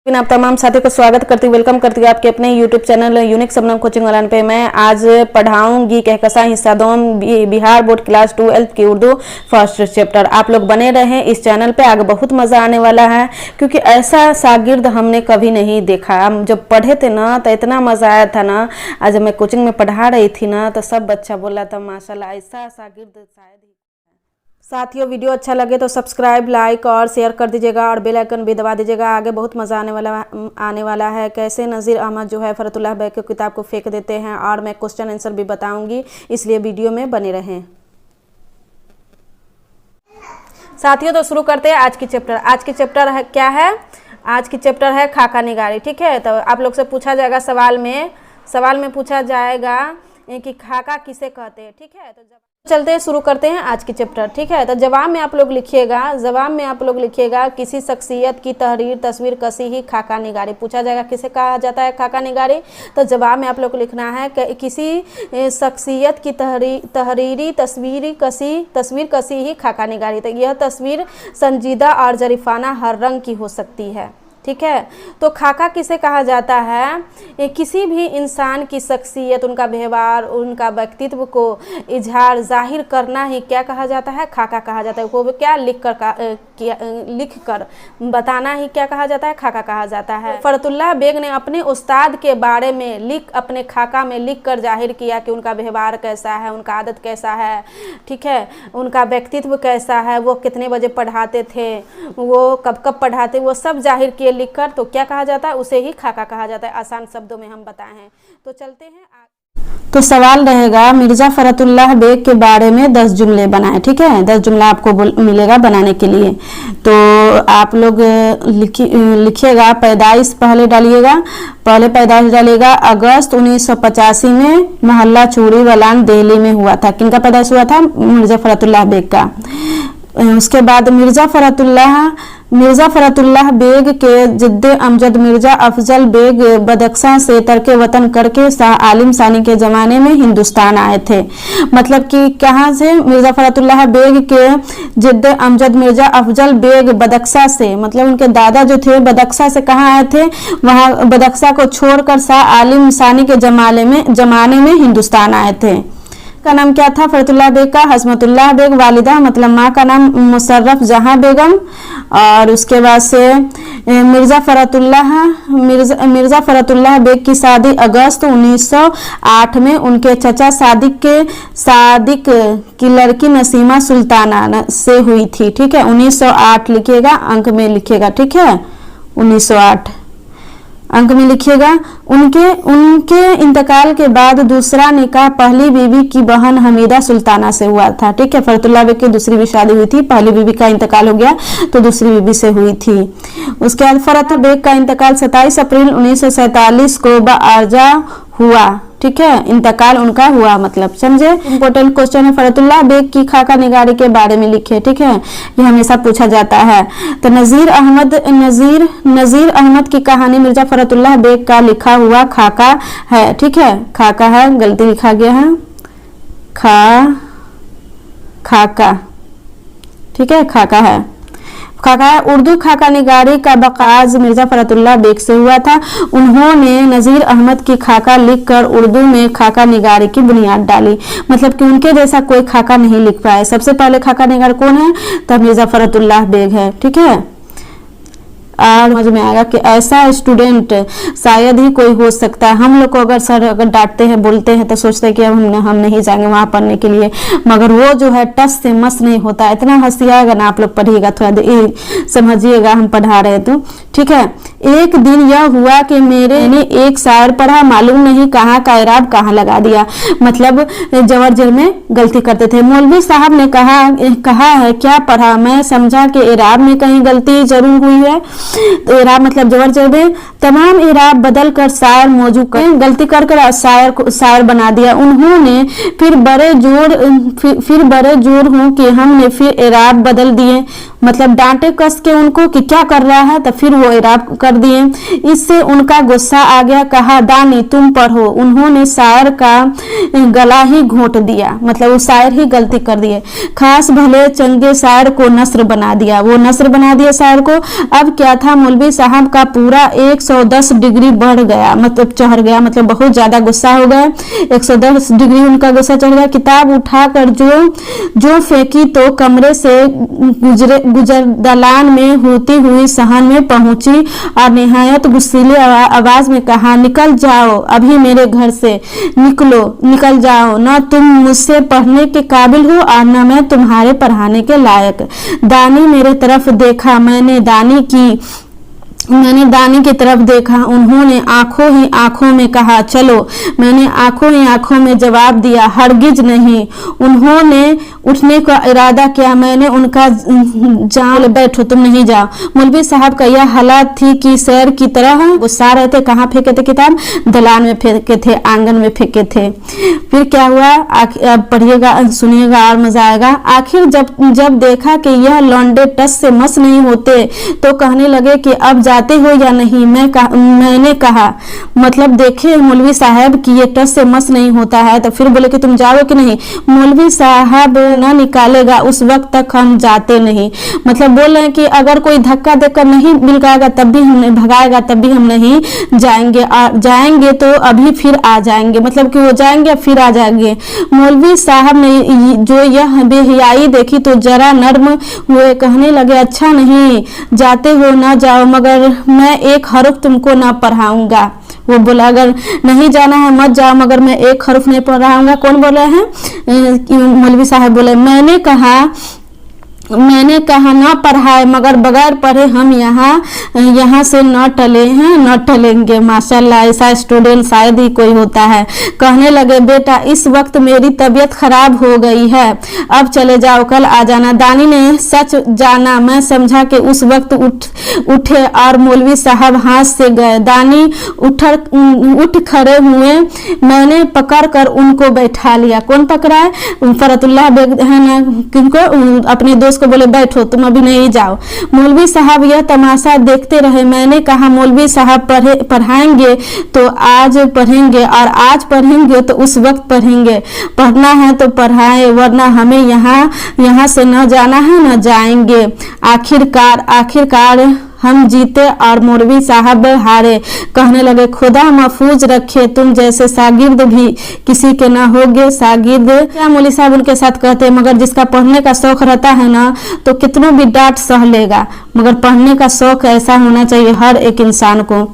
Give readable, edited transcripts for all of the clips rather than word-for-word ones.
आप तमाम साथियों को स्वागत करती हूँ, वेलकम करती हूँ आपके अपने YouTube channel unique Shabnam coaching online पे। मैं आज पढ़ाऊंगी कहकशां हिस्सा दोम बिहार बोर्ड क्लास 12 की उर्दू फर्स्ट चैप्टर। आप लोग बने रहें इस चैनल पे, आगे बहुत मज़ा आने वाला है क्योंकि ऐसा शागिर्द हमने कभी नहीं देखा। हम जब पढ़े थे ना तो इतना मज़ा आया था ना। आज मैं कोचिंग में पढ़ा रही थी ना तो सब बच्चा बोला था माशाल्लाह ऐसा शागिर्द शायद ही। साथियों, वीडियो अच्छा लगे तो सब्सक्राइब, लाइक और शेयर कर दीजिएगा और बेल आइकन भी दबा दीजिएगा। आगे बहुत मज़ा आने वाला है। कैसे नज़ीर अहमद जो है फरतुल्लाह बेग की किताब को फेंक देते हैं और मैं क्वेश्चन आंसर भी बताऊंगी, इसलिए वीडियो में बने रहें। साथियों, तो शुरू करते हैं आज की चैप्टर। आज की चैप्टर है क्या है? आज की चैप्टर है खाका निगारी। ठीक है, तो आप लोग से पूछा जाएगा सवाल में पूछा जाएगा कि खाका किसे कहते हैं। ठीक है, तो चलते हैं, शुरू करते हैं आज की चैप्टर। ठीक है, तो जवाब में आप लोग लिखिएगा किसी शख्सियत की तहरीर तस्वीर कसी ही खाका निगारी। पूछा जाएगा किसे कहा जाता है खाका निगारी, तो जवाब में आप लोग को लिखना है कि किसी शख्सियत की तहरीरी तस्वीर कसी ही खाका निगारी। तो यह तस्वीर संजीदा और जरीफाना हर रंग की हो सकती है। ठीक है, तो खाका किसे कहा जाता है? किसी भी इंसान की शख्सियत, उनका व्यवहार, उनका व्यक्तित्व को इजहार जाहिर करना ही क्या कहा जाता है? खाका कहा जाता है। वो क्या लिख कर बताना ही क्या कहा जाता है? खाका कहा जाता है। फरतुल्लाह बेग ने अपने उस्ताद के बारे में अपने खाका में लिख कर जाहिर किया कि उनका व्यवहार कैसा है, उनका आदत कैसा है, ठीक है, उनका व्यक्तित्व कैसा है, वो कितने बजे पढ़ाते थे, वो कब कब पढ़ाते, वो सब जाहिर किए लिखकर, तो क्या कहा जाता है? उसे ही खाका कहा जाता है। आसान शब्दों में हम बताए हैं। तो चलते हैं तो सवाल रहेगा मिर्जा फरतुल्लाह बेग के बारे में 10 जुमले बनाए। ठीक है, 10 जुमला आपको मिलेगा बनाने के लिए। तो आप लोग लिखिएगा। पैदाइश पहले डालिएगा। अगस्त 1985 में मोहल्ला चूड़ी वलान दिल्ली में हुआ था। किनका पैदाइश हुआ था? मिर्जा फरतुल्लाह बेग का। उसके बाद मिर्जा फरतुल्लाह बेग के जिद्दे अमजद मिर्जा अफजल बेग बदख्शां से तर्के वतन करके शाह आलिम सानी के ज़माने में हिंदुस्तान आए थे। मतलब कि कहाँ से? मिर्जा फरतुल्लाह बेग के जिद्दे अमजद मिर्जा अफजल बेग बदख्शां से, मतलब उनके दादा जो थे बदख्शां से कहाँ आए थे? वहाँ बदख्शां को छोड़कर शाह आलिम सानी के ज़माने में हिंदुस्तान आए थे। का नाम क्या था फरतुल्लाह बेग का? हस्मतुल्लाह बेग। वालिदा मतलब माँ का नाम मुशर्रफ जहां बेगम। और उसके बाद से मिर्जा फरतुल्लाह बेग की शादी अगस्त 1908 में उनके चचा सादिक की लड़की नसीमा सुल्ताना से हुई थी। ठीक है, 1908 लिखिएगा, अंक में लिखिएगा। ठीक है, 1908 अंक में लिखिएगा। उनके इंतकाल के बाद दूसरा निकाह पहली बीवी की बहन हमीदा सुल्ताना से हुआ था। ठीक है, फरतुल्लाह बेग की दूसरी भी शादी हुई थी, पहली बीवी का इंतकाल हो गया तो दूसरी बीवी से हुई थी। उसके बाद फरतुल्लाह बेग का इंतकाल 27 अप्रैल 1947 को बारजा हुआ। ठीक है, इंतकाल उनका हुआ, मतलब समझे। इंपॉर्टेंट क्वेश्चन है। फरतुल्लाह बेग की खाका निगारी के बारे में लिखे। ठीक है, ये हमेशा पूछा जाता है। तो नज़ीर अहमद की कहानी मिर्जा फरतुल्लाह बेग का लिखा हुआ खाका है। ठीक है, खाका है, गलती लिखा गया है, खाका। ठीक है, खाका है। उर्दू खाका निगारी का बकाज मिर्जा फरतुल्लाह बेग से हुआ था। उन्होंने नज़ीर अहमद की खाका लिखकर उर्दू में खाका निगारी की बुनियाद डाली। मतलब कि उनके जैसा कोई खाका नहीं लिख पाए। सबसे पहले खाका निगार कौन है? तब मिर्जा फरतुल्लाह बेग है। ठीक है, समझ में आएगा कि ऐसा स्टूडेंट शायद ही कोई हो सकता है। हम लोग को अगर सर डांटते हैं, बोलते हैं तो सोचते हैं कि हम नहीं जाएंगे वहाँ पढ़ने के लिए, मगर वो जो है टस से मस नहीं होता। इतना हंसी आएगा ना, आप लोग पढ़िएगा, थोड़ा समझिएगा हम पढ़ा रहे तो। ठीक है, एक दिन यह हुआ कि मैंने एक शायर पढ़ा, मालूम नहीं कहाँ का इराब कहाँ लगा दिया। मतलब जबर जेर में गलती करते थे। मौलवी साहब ने कहा है क्या पढ़ा? मैं समझा कि इराब में कहीं गलती जरूर हुई है। तो इराब मतलब जबर जेर में तमाम इराब बदल कर शायर मौजूद कर गलती कर शायर बना दिया। उन्होंने फिर बड़े जोर हूँ कि हमने फिर इराब बदल दिए। मतलब डांटे कस के उनको कि क्या कर रहा है, तो फिर वो इराब कर दिए। इससे उनका गुस्सा आ गया। कहा दानी तुम पढ़ो। उन्होंने शायर का गला ही घोंट दिया। मतलब वो शायर ही गलती कर दिए। खास भले चंगे शायर को नस्र बना दिया। वो नस्र बना दिया शायर को। अब क्या गया था। मौलवी साहब का पूरा 110 डिग्री बढ़ गया, मतलब चढ़ गया, मतलब बहुत ज़्यादा गुस्सा हो गया। 110 डिग्री उनका गुस्सा चढ़ गया। किताब उठाकर जो फेंकी तो कमरे से गुजर दलान में होती हुई सहन में पहुंची और निहायत गुस्सीली आवाज में कहा, निकल जाओ अभी मेरे घर से, निकल जाओ, न तुम मुझसे पढ़ने के काबिल हो और न मैं तुम्हारे पढ़ाने के लायक। दानी मेरे तरफ देखा, मैंने दानी की तरफ देखा। उन्होंने आंखों ही आंखों में कहा, चलो। मैंने आंखों ही आंखों में जवाब दिया, हरगिज नहीं। उन्होंने उठने का इरादा किया। मैंने उनका जान, बैठो, तुम नहीं जाओ। मौलवी साहब का यह हालत थी कि शेर की तरह गुस्सा रहे थे। कहाँ फेंके थे किताब? दलान में फेंके थे, आंगन में फेंके थे। फिर क्या हुआ, अब पढ़िएगा, सुनिएगा और मजा आएगा। आखिर जब देखा कि यह लौंडे टस से मस नहीं होते तो कहने लगे कि अब जाते हो या नहीं? मैंने कहा, मतलब देखे मौलवी साहब कि ये टस से मस नहीं होता है, तो फिर बोले कि तुम जाओ कि नहीं? मौलवी साहब ना निकालेगा उस वक्त तक हम जाते नहीं। मतलब बोल रहे हैं कि अगर कोई धक्का देकर नहीं मिलगाएगा तब भी हम भगाएगा तब भी हम नहीं जाएंगे, जाएंगे तो अभी फिर आ जाएंगे, मतलब कि वो जाएंगे फिर आ जाएंगे। मौलवी साहब ने जो यह बेहयाई देखी तो जरा नर्म हुए, कहने लगे, अच्छा नहीं जाते हो ना जाओ, मगर मैं एक हरफ तुमको ना पढ़ाऊंगा। वो बोला, अगर नहीं जाना है मत जाओ, मगर मैं एक हरफ नहीं पढ़ाऊंगा। कौन बोले हैं? मौलवी साहब बोले, मैंने कहा ना पढ़ाए, मगर बगैर पढ़े हम यहाँ से न टले हैं, न टलेंगे। माशाल्लाह, ऐसा स्टूडेंट शायद ही कोई होता है। कहने लगे, बेटा इस वक्त मेरी तबीयत खराब हो गई है, अब चले जाओ, कल आ जाना। दानी ने सच जाना। मैं समझा कि उस वक्त उठे और मौलवी साहब हाथ से गए। दानी उठ खड़े हुए। मैंने पकड़ कर उनको बैठा लिया। कौन पकड़ा है? फरतुल्लाह बेग है ना, किनको? अपने दोस्त को बोले, बैठो, तुम अभी नहीं जाओ। मौलवी साहब यह तमाशा देखते रहे। मैंने कहा, मौलवी साहब पढ़ाएंगे तो आज पढ़ेंगे और आज पढ़ेंगे तो उस वक्त पढ़ेंगे। पढ़ना है तो पढ़ाए, वरना हमें यहाँ से न जाना है न जाएंगे। आखिरकार हम जीते और मौलवी साहब हारे। कहने लगे, खुदा महफूज रखे, तुम जैसे शागिर्द भी किसी के ना होगे। शागिर्द क्या? मौलवी साहब उनके साथ कहते हैं, मगर जिसका पढ़ने का शौक रहता है ना तो कितनों भी डांट सह लेगा, मगर पढ़ने का शौक ऐसा होना चाहिए हर एक इंसान को।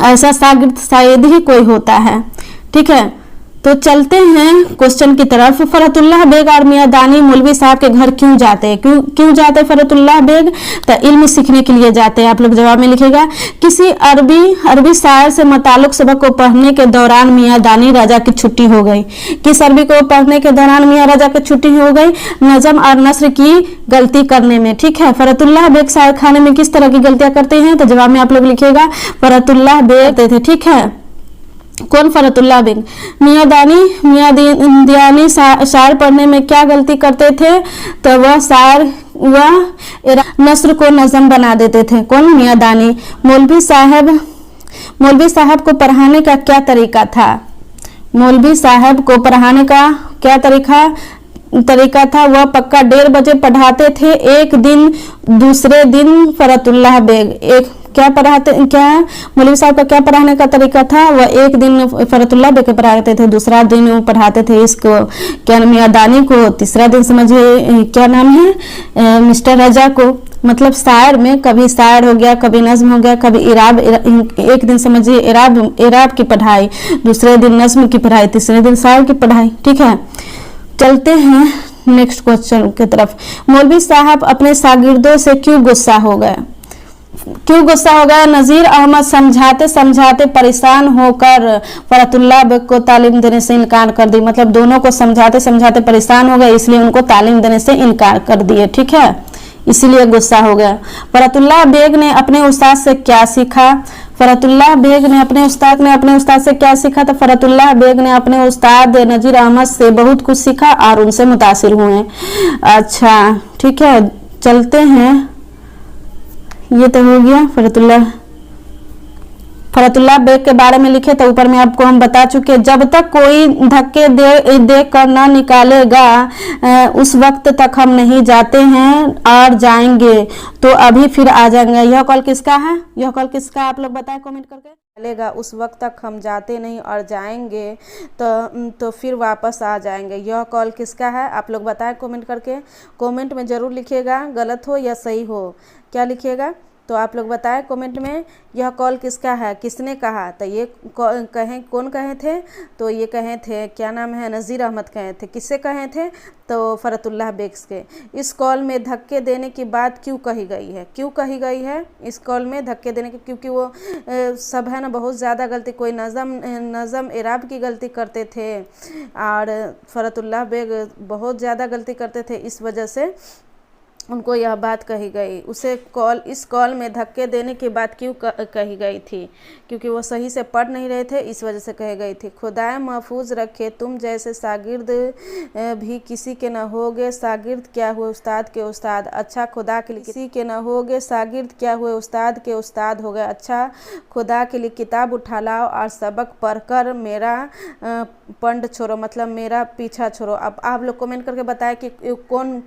ऐसा शागिर्द शायद ही कोई होता है। ठीक है, तो चलते हैं क्वेश्चन की तरफ। फरतुल्लाह बेग और मियां दानी मौलवी साहब के घर क्यों जाते हैं? क्यों जाते हैं फरतुल्लाह बेग? तो इल्म सीखने के लिए जाते हैं। आप लोग जवाब में लिखेगा, किसी अरबी शायर से मुताल्लिक सबक को पढ़ने के दौरान मियां दानी राजा की छुट्टी हो गई। किस अरबी को पढ़ने के दौरान मियां राजा की छुट्टी हो गई? नज़म और नस्र की गलती करने में। ठीक है, फरतुल्लाह बेग शायर खाने में किस तरह की गलतियां करते हैं? तो जवाब में आप लोग लिखेगा, फरतुल्लाह बेग थे। ठीक है, कौन? फरतुल्लाह बेग। मियां दियानी शायर पढ़ने में क्या गलती करते थे? तो वह नस्र को नज़म बना देते थे। कौन? मियां दानी। मौलवी साहब को पढ़ाने का क्या तरीका था? मौलवी साहब को पढ़ाने का क्या तरीका था? वह पक्का 1:30 बजे पढ़ाते थे एक दिन, दूसरे दिन फरतुल्लाह बेग क्या मौलवी साहब का क्या पढ़ाने का तरीका था? वह एक दिन फरतुल्लाह बेग पढ़ाते थे, दूसरा दिन वो पढ़ाते थे इसको क्या मियां दानी को, तीसरा दिन समझिए क्या नाम है, मिस्टर रजा को। मतलब शायर में कभी शायर हो गया, कभी नज्म हो गया, कभी इराब। एक दिन समझिए इराब की पढ़ाई, दूसरे दिन नज्म की पढ़ाई, तीसरे दिन शायर की पढ़ाई। ठीक है, चलते हैं नेक्स्ट क्वेश्चन की तरफ। मौलवी साहब अपने शागिर्दों से क्यों गुस्सा हो गए? नजीर अहमद समझाते परेशान होकर फरतुल्लाह बेग को तालीम देने से इनकार कर दी। मतलब दोनों को समझाते परेशान हो गए, इसलिए उनको तालीम देने से इनकार कर दिए। ठीक है, इसीलिए गुस्सा हो गया। फरतुल्लाह बेग ने अपने उस्ताद से क्या सीखा? फरतुल्लाह बेग ने अपने उस्ताद से क्या सीखा? तो फरतुल्लाह बेग ने अपने उस्ताद नजीर अहमद से बहुत कुछ सीखा और उनसे मुतासिर हुए। अच्छा, ठीक है, चलते हैं। ये तो हो गया फरतुल्लाह फरतुल्लाह बेग के बारे में लिखे तो ऊपर में आपको हम बता चुके, जब तक कोई धक्के दे कर ना निकालेगा उस वक्त तक हम नहीं जाते हैं और जाएंगे तो अभी फिर आ जाएंगे। यह कॉल किसका है? यह कॉल किसका आप लोग बताएं कमेंट करके। चलेगा उस वक्त तक हम जाते नहीं और जाएंगे तो फिर वापस आ जाएंगे। यह कॉल किसका है आप लोग बताएं कमेंट करके। कमेंट में ज़रूर लिखिएगा, गलत हो या सही हो क्या लिखिएगा तो आप लोग बताएं कमेंट में। यह कॉल किसका है, किसने कहा? तो ये कौन कहे थे? तो ये कहे थे, क्या नाम है, नज़ीर अहमद कहे थे। किससे कहे थे? तो फरतुल्लाह बेग के। इस कॉल में धक्के देने की बात क्यों कही गई है? क्यों कही गई है इस कॉल में धक्के देने की? क्योंकि वो सब है ना बहुत ज़्यादा गलती, कोई नज़म एराब की गलती करते थे और फरतुल्लाह बेग बहुत ज़्यादा गलती करते थे, इस वजह से उनको यह बात कही गई। उसे इस कॉल में धक्के देने की बात क्यों कही गई थी? क्योंकि वो सही से पढ़ नहीं रहे थे, इस वजह से कही गई थी। खुदाए महफूज रखे तुम जैसे शागिर्द भी किसी के न होगे, शागिर्द क्या हुए उस्ताद के उस्ताद। अच्छा खुदा के लिए किसी के न होगे, शागिर्द क्या हुए उस्ताद के उस्ताद हो गए। अच्छा खुदा के लिए किताब उठा लाओ और सबक पढ़कर मेरा पंड छोड़ो, मतलब मेरा पीछा छोड़ो। अब आप लोग कमेंट करके बताएं कि कौन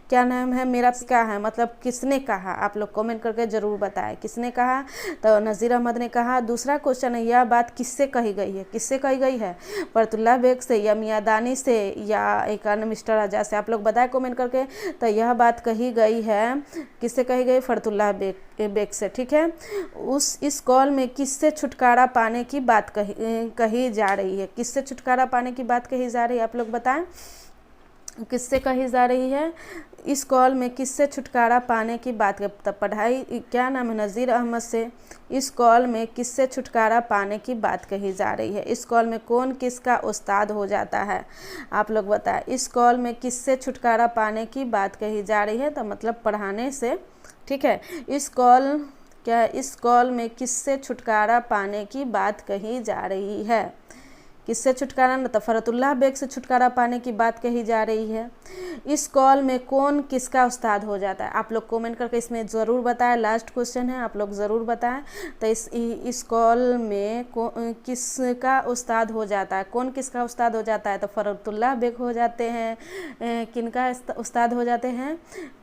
क्या नाम है, मेरा क्या है, मतलब किसने कहा? आप लोग कमेंट करके ज़रूर बताएं किसने कहा। तो नज़ीर अहमद ने कहा। दूसरा क्वेश्चन है, यह बात किससे कही गई है? किससे कही गई है? फरतुल्लाह बेग से या मियादानी से या एक अन्य मिस्टर राजा से? आप लोग बताएं कमेंट करके। तो यह बात कही गई है, किससे कही गई? फरतुल्लाह बेग से, ठीक है। इस कॉल में किससे छुटकारा पाने की बात कही जा रही है? किससे छुटकारा पाने की बात कही जा रही है? आप लोग बताएं किससे कही जा रही है? इस कॉल में किससे छुटकारा पाने की बात? तब पढ़ाई क्या नाम है, नज़ीर अहमद से। इस कॉल में किससे छुटकारा पाने की बात कही जा रही है? इस कॉल में कौन किसका उस्ताद हो जाता है? आप लोग बताएं। इस कॉल में किससे छुटकारा पाने की बात कही जा रही है? तो मतलब पढ़ाने से, ठीक है। इस कॉल में किससे छुटकारा पाने की बात कही जा रही है? किससे छुटकारा? न तो फरतुल्लाह बेग से छुटकारा पाने की बात कही जा रही है। इस कॉल में कौन किसका उस्ताद हो जाता है? आप लोग कमेंट करके इसमें ज़रूर बताएं। लास्ट क्वेश्चन है, आप लोग ज़रूर बताएं। तो इस कॉल में किसका उस्ताद हो जाता है? कौन किसका उस्ताद हो जाता है? तो फरतुल्लाह बेग हो जाते हैं। किनका उस्ताद हो जाते हैं?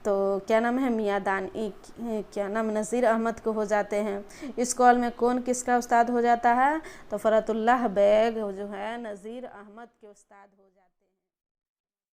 तो क्या नाम है, मियादानी, क्या नाम, नज़ीर अहमद को हो जाते हैं। इस कॉल में कौन किसका उस्ताद हो जाता है? तो फरतुल्लाह बेग जो है नज़ीर अहमद के उस्ताद हो जाते हैं।